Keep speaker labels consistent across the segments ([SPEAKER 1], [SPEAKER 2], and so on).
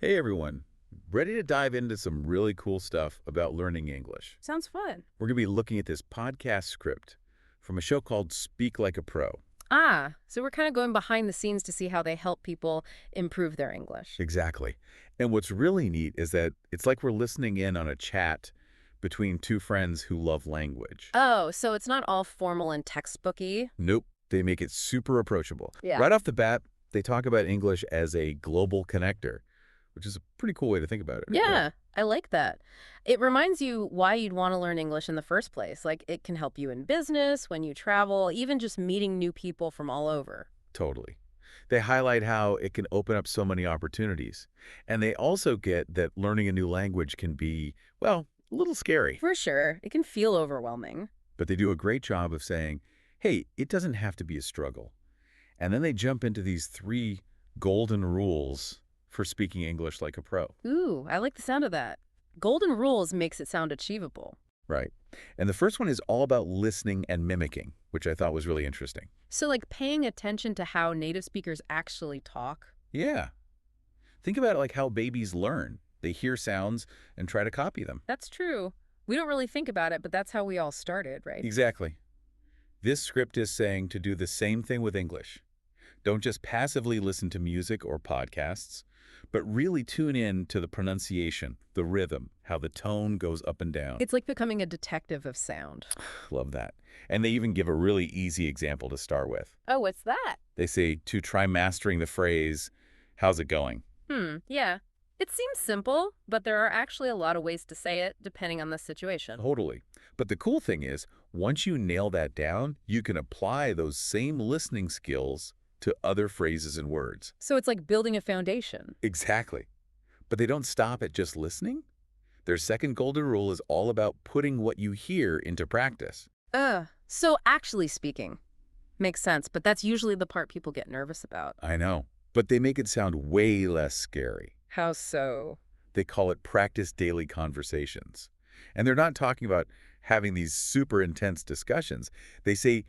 [SPEAKER 1] Hey everyone, ready to dive into some really cool stuff about learning English.
[SPEAKER 2] Sounds fun.
[SPEAKER 1] We're going to be looking at this podcast script from a show called Speak Like a Pro.
[SPEAKER 2] So we're kind of going behind the scenes to see how they help people improve their English.
[SPEAKER 1] Exactly. And what's really neat is that it's like we're listening in on a chat between two friends who love language.
[SPEAKER 2] Oh, so it's not all formal and textbooky?
[SPEAKER 1] Nope, they make it super approachable.
[SPEAKER 2] Yeah.
[SPEAKER 1] Right off the bat, they talk about English as a global connector, which is a pretty cool way to think about it.
[SPEAKER 2] Yeah, I like that. It reminds you why you'd want to learn English in the first place. Like, it can help you in business, when you travel, even just meeting new people from all over.
[SPEAKER 1] Totally. They highlight how it can open up so many opportunities. And they also get that learning a new language can be, well, a little scary.
[SPEAKER 2] For sure, it can feel overwhelming.
[SPEAKER 1] But they do a great job of saying, hey, it doesn't have to be a struggle. And then they jump into these 3 golden rules for speaking English like a pro.
[SPEAKER 2] Ooh, I like the sound of that. Golden rules makes it sound achievable.
[SPEAKER 1] Right. And the first one is all about listening and mimicking, which I thought was really interesting.
[SPEAKER 2] So, like, paying attention to how native speakers actually talk.
[SPEAKER 1] Yeah. Think about it like how babies learn. They hear sounds and try to copy them.
[SPEAKER 2] That's true. We don't really think about it, but that's how we all started, right?
[SPEAKER 1] Exactly. This script is saying to do the same thing with English. Don't just passively listen to music or podcasts, but really tune in to the pronunciation, the rhythm, how the tone goes up and down.
[SPEAKER 2] It's like becoming a detective of sound.
[SPEAKER 1] Love that. And they even give a really easy example to start with.
[SPEAKER 2] Oh, what's that?
[SPEAKER 1] They say to try mastering the phrase, how's it going?
[SPEAKER 2] Yeah. It seems simple, but there are actually a lot of ways to say it, depending on the situation.
[SPEAKER 1] Totally. But the cool thing is, once you nail that down, you can apply those same listening skills to other phrases and words.
[SPEAKER 2] So it's like building a foundation.
[SPEAKER 1] Exactly. But they don't stop at just listening. Their second golden rule is all about putting what you hear into practice.
[SPEAKER 2] So actually speaking. Makes sense, but that's usually the part people get nervous about.
[SPEAKER 1] I know, but they make it sound way less scary.
[SPEAKER 2] How so?
[SPEAKER 1] They call it practice daily conversations. And they're not talking about having these super intense discussions. They say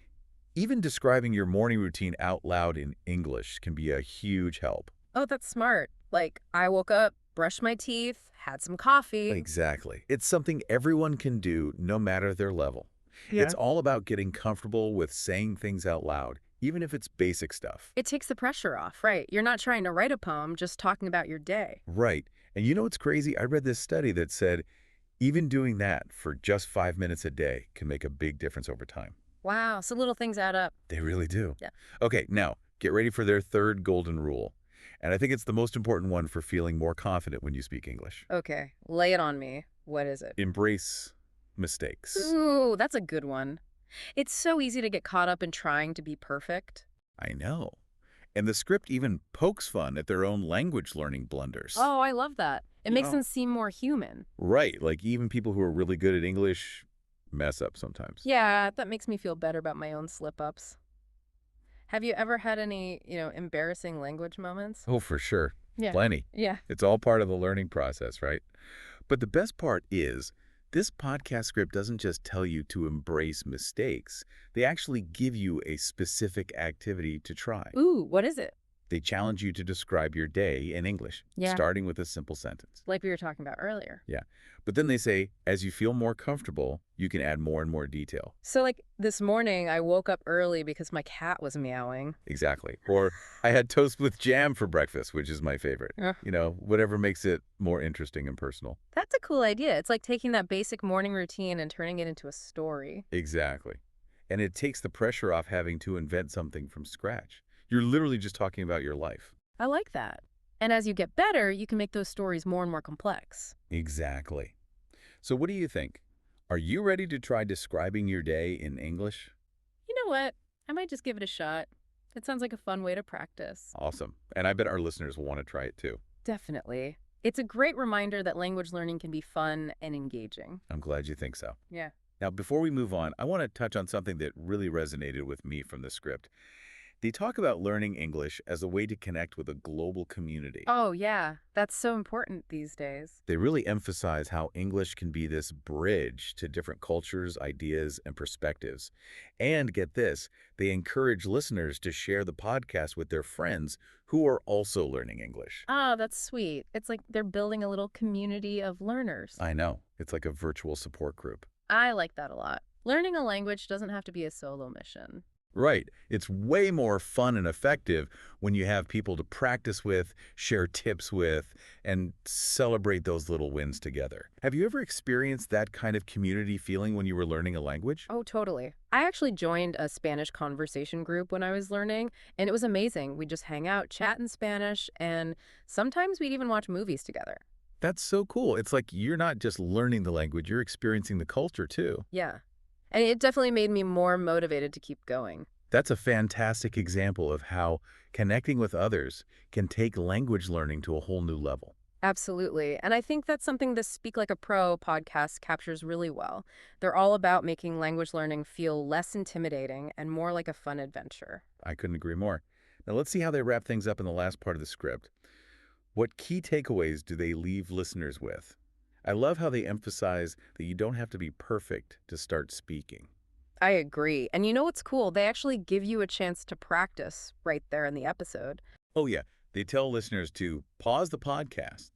[SPEAKER 1] even describing your morning routine out loud in English can be a huge help.
[SPEAKER 2] Oh, that's smart. Like, I woke up, brushed my teeth, had some coffee.
[SPEAKER 1] Exactly. It's something everyone can do no matter their level.
[SPEAKER 2] Yeah.
[SPEAKER 1] It's all about getting comfortable with saying things out loud, even if it's basic stuff.
[SPEAKER 2] It takes the pressure off, right? You're not trying to write a poem, just talking about your day.
[SPEAKER 1] Right. And you know what's crazy? I read this study that said even doing that for just 5 minutes a day can make a big difference over time.
[SPEAKER 2] Wow, so little things add up.
[SPEAKER 1] They really do.
[SPEAKER 2] Yeah.
[SPEAKER 1] Okay, now get ready for their third golden rule. And I think it's the most important one for feeling more confident when you speak English.
[SPEAKER 2] Okay, lay it on me. What is it?
[SPEAKER 1] Embrace mistakes.
[SPEAKER 2] Ooh, that's a good one. It's so easy to get caught up in trying to be perfect.
[SPEAKER 1] I know. And the script even pokes fun at their own language learning blunders.
[SPEAKER 2] Oh, I love that. It makes
[SPEAKER 1] Oh.
[SPEAKER 2] them seem more human.
[SPEAKER 1] Right, like even people who are really good at English mess up sometimes.
[SPEAKER 2] Yeah, that makes me feel better about my own slip-ups. Have you ever had any, embarrassing language moments?
[SPEAKER 1] Oh, for sure.
[SPEAKER 2] Yeah.
[SPEAKER 1] Plenty.
[SPEAKER 2] Yeah.
[SPEAKER 1] It's all part of the learning process, right? But the best part is this podcast script doesn't just tell you to embrace mistakes. They actually give you a specific activity to try.
[SPEAKER 2] Ooh, what is it?
[SPEAKER 1] They challenge you to describe your day in English,
[SPEAKER 2] Yeah.
[SPEAKER 1] starting with a simple sentence.
[SPEAKER 2] Like we were talking about earlier.
[SPEAKER 1] Yeah. But then they say, as you feel more comfortable, you can add more and more detail.
[SPEAKER 2] So, like, this morning, I woke up early because my cat was meowing.
[SPEAKER 1] Exactly. Or I had toast with jam for breakfast, which is my favorite.
[SPEAKER 2] Yeah.
[SPEAKER 1] Whatever makes it more interesting and personal.
[SPEAKER 2] That's a cool idea. It's like taking that basic morning routine and turning it into a story.
[SPEAKER 1] Exactly. And it takes the pressure off having to invent something from scratch. You're literally just talking about your life.
[SPEAKER 2] I like that. And as you get better, you can make those stories more and more complex.
[SPEAKER 1] Exactly. So what do you think? Are you ready to try describing your day in English?
[SPEAKER 2] You know what? I might just give it a shot. It sounds like a fun way to practice.
[SPEAKER 1] Awesome. And I bet our listeners will want to try it too.
[SPEAKER 2] Definitely. It's a great reminder that language learning can be fun and engaging.
[SPEAKER 1] I'm glad you think so.
[SPEAKER 2] Yeah.
[SPEAKER 1] Now, before we move on, I want to touch on something that really resonated with me from the script. They talk about learning English as a way to connect with a global community.
[SPEAKER 2] Oh, yeah. That's so important these days.
[SPEAKER 1] They really emphasize how English can be this bridge to different cultures, ideas, and perspectives. And get this, they encourage listeners to share the podcast with their friends who are also learning English.
[SPEAKER 2] Oh, that's sweet. It's like they're building a little community of learners.
[SPEAKER 1] I know, it's like a virtual support group.
[SPEAKER 2] I like that a lot. Learning a language doesn't have to be a solo mission.
[SPEAKER 1] Right. It's way more fun and effective when you have people to practice with, share tips with, and celebrate those little wins together. Have you ever experienced that kind of community feeling when you were learning a language?
[SPEAKER 2] Oh, totally. I actually joined a Spanish conversation group when I was learning, and it was amazing. We'd just hang out, chat in Spanish, and sometimes we'd even watch movies together.
[SPEAKER 1] That's so cool. It's like you're not just learning the language, you're experiencing the culture too.
[SPEAKER 2] Yeah. And it definitely made me more motivated to keep going.
[SPEAKER 1] That's a fantastic example of how connecting with others can take language learning to a whole new level.
[SPEAKER 2] Absolutely. And I think that's something the Speak Like a Pro podcast captures really well. They're all about making language learning feel less intimidating and more like a fun adventure.
[SPEAKER 1] I couldn't agree more. Now let's see how they wrap things up in the last part of the script. What key takeaways do they leave listeners with? I love how they emphasize that you don't have to be perfect to start speaking.
[SPEAKER 2] I agree. And you know what's cool? They actually give you a chance to practice right there in the episode.
[SPEAKER 1] Oh yeah, they tell listeners to pause the podcast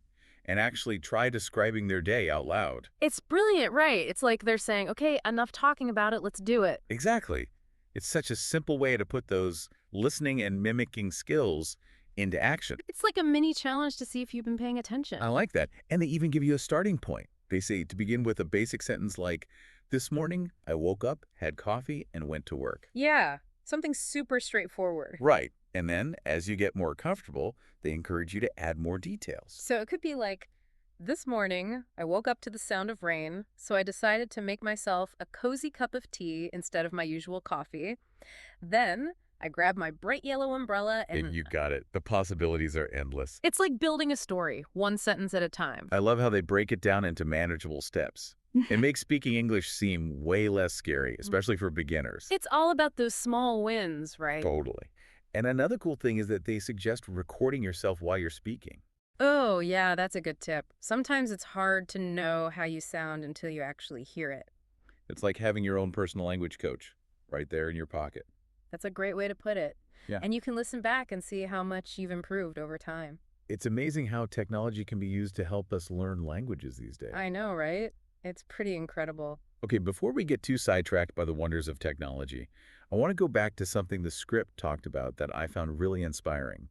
[SPEAKER 1] and actually try describing their day out loud.
[SPEAKER 2] It's brilliant, right? It's like they're saying, okay, enough talking about it, let's do it.
[SPEAKER 1] Exactly. It's such a simple way to put those listening and mimicking skills into action.
[SPEAKER 2] It's like a mini challenge to see if you've been paying
[SPEAKER 1] I
[SPEAKER 2] attention.
[SPEAKER 1] like that. And they even give you a starting point. They say to begin with a basic sentence like, "This morning, I woke up, had coffee, and went to work."
[SPEAKER 2] Yeah, something super straightforward.
[SPEAKER 1] Right. And then, as you get more comfortable, they encourage you to add more details.
[SPEAKER 2] So it could be like, this morning, I woke up to the sound of rain, so I decided to make myself a cozy cup of tea instead of my usual coffee. Then I grabbed my bright yellow umbrella and
[SPEAKER 1] You got it. The possibilities are endless.
[SPEAKER 2] it's like building a story, one sentence at a time.
[SPEAKER 1] I love how they break it down into manageable steps. It makes speaking English seem way less scary, especially for beginners.
[SPEAKER 2] It's all about those small wins, right?
[SPEAKER 1] Totally. And another cool thing is that they suggest recording yourself while you're speaking.
[SPEAKER 2] Oh, yeah, that's a good tip. Sometimes it's hard to know how you sound until you actually hear it.
[SPEAKER 1] It's like having your own personal language coach right there in your pocket.
[SPEAKER 2] That's a great way to put it.
[SPEAKER 1] Yeah.
[SPEAKER 2] And you can listen back and see how much you've improved over time.
[SPEAKER 1] It's amazing how technology can be used to help us learn languages these days.
[SPEAKER 2] I know, right? It's pretty incredible.
[SPEAKER 1] Okay, before we get too sidetracked by the wonders of technology, I want to go back to something the script talked about that I found really inspiring.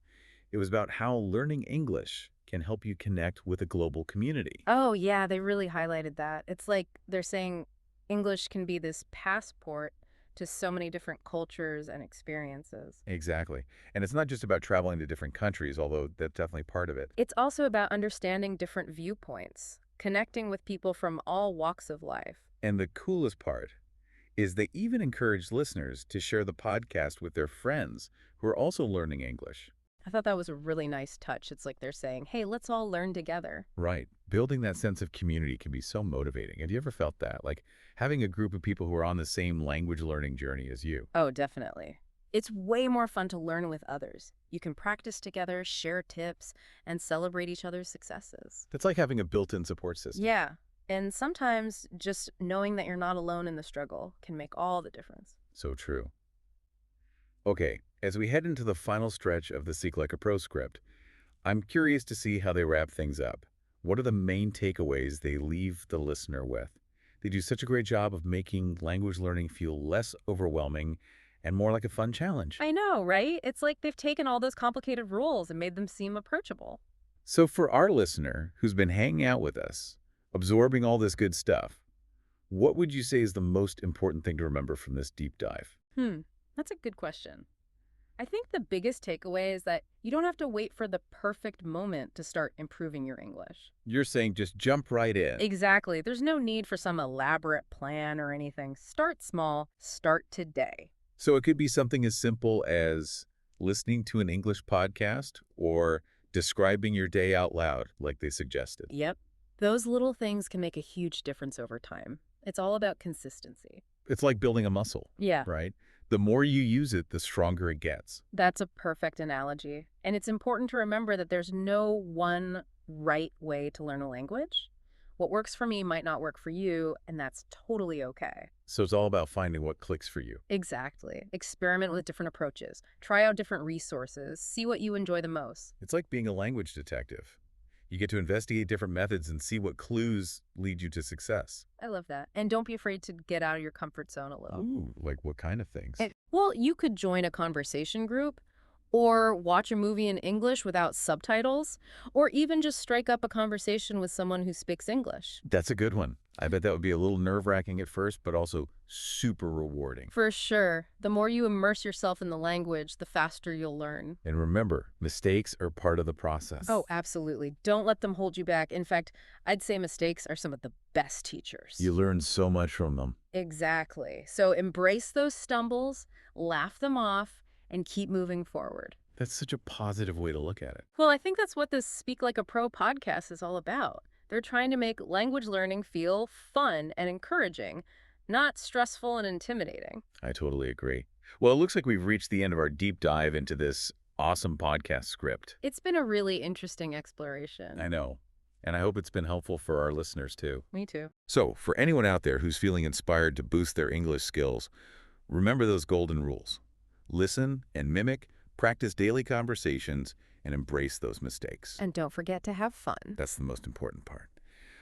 [SPEAKER 1] It was about how learning English can help you connect with a global community.
[SPEAKER 2] Oh, yeah, they really highlighted that. It's like they're saying English can be this passport to so many different cultures and experiences.
[SPEAKER 1] Exactly. And it's not just about traveling to different countries, although that's definitely part of it.
[SPEAKER 2] It's also about understanding different viewpoints, connecting with people from all walks of life.
[SPEAKER 1] And the coolest part is they even encourage listeners to share the podcast with their friends who are also learning English.
[SPEAKER 2] I thought that was a really nice touch. It's like they're saying, hey, let's all learn together.
[SPEAKER 1] Right. Building that sense of community can be so motivating. Have you ever felt that? Like having a group of people who are on the same language learning journey as you.
[SPEAKER 2] Oh, definitely. It's way more fun to learn with others. You can practice together, share tips, and celebrate each other's successes.
[SPEAKER 1] That's like having a built-in support system.
[SPEAKER 2] Yeah. And sometimes just knowing that you're not alone in the struggle can make all the difference.
[SPEAKER 1] So true. Okay, as we head into the final stretch of the Seek Like a Pro script, I'm curious to see how they wrap things up. What are the main takeaways they leave the listener with? They do such a great job of making language learning feel less overwhelming and more like a fun challenge.
[SPEAKER 2] I know, right? It's like they've taken all those complicated rules and made them seem approachable.
[SPEAKER 1] So for our listener who's been hanging out with us, absorbing all this good stuff, what would you say is the most important thing to remember from this deep dive?
[SPEAKER 2] That's a good question. I think the biggest takeaway is that you don't have to wait for the perfect moment to start improving your English.
[SPEAKER 1] You're saying just jump right in.
[SPEAKER 2] Exactly. There's no need for some elaborate plan or anything. Start small. Start today.
[SPEAKER 1] So it could be something as simple as listening to an English podcast or describing your day out loud, like they suggested.
[SPEAKER 2] Yep. Those little things can make a huge difference over time. It's all about consistency.
[SPEAKER 1] It's like building a muscle,
[SPEAKER 2] Yeah.
[SPEAKER 1] right? The more you use it, the stronger it gets.
[SPEAKER 2] That's a perfect analogy. And it's important to remember that there's no one right way to learn a language. What works for me might not work for you, and that's totally okay.
[SPEAKER 1] So it's all about finding what clicks for you.
[SPEAKER 2] Exactly. Experiment with different approaches. Try out different resources. See what you enjoy the most.
[SPEAKER 1] It's like being a language detective. You get to investigate different methods and see what clues lead you to success.
[SPEAKER 2] I love that. And don't be afraid to get out of your comfort zone a little.
[SPEAKER 1] Ooh, like what kind of things?
[SPEAKER 2] Well, you could join a conversation group, or watch a movie in English without subtitles, or even just strike up a conversation with someone who speaks English.
[SPEAKER 1] That's a good one. I bet that would be a little nerve-wracking at first, but also super rewarding.
[SPEAKER 2] For sure, the more you immerse yourself in the language, the faster you'll learn.
[SPEAKER 1] And remember, mistakes are part of the process.
[SPEAKER 2] Oh, absolutely. Don't let them hold you back. In fact, I'd say mistakes are some of the best teachers.
[SPEAKER 1] You learn so much from them.
[SPEAKER 2] Exactly. So embrace those stumbles, laugh them off, and keep moving forward.
[SPEAKER 1] That's such a positive way to look at it.
[SPEAKER 2] Well, I think that's what this Speak Like a Pro podcast is all about. They're trying to make language learning feel fun and encouraging, not stressful and intimidating.
[SPEAKER 1] I totally agree. Well, it looks like we've reached the end of our deep dive into this awesome podcast script.
[SPEAKER 2] It's been a really interesting exploration.
[SPEAKER 1] I know. And I hope it's been helpful for our listeners, too.
[SPEAKER 2] Me too.
[SPEAKER 1] So, for anyone out there who's feeling inspired to boost their English skills, remember those golden rules. Listen and mimic, practice daily conversations, and embrace those mistakes.
[SPEAKER 2] And don't forget to have fun.
[SPEAKER 1] That's the most important part.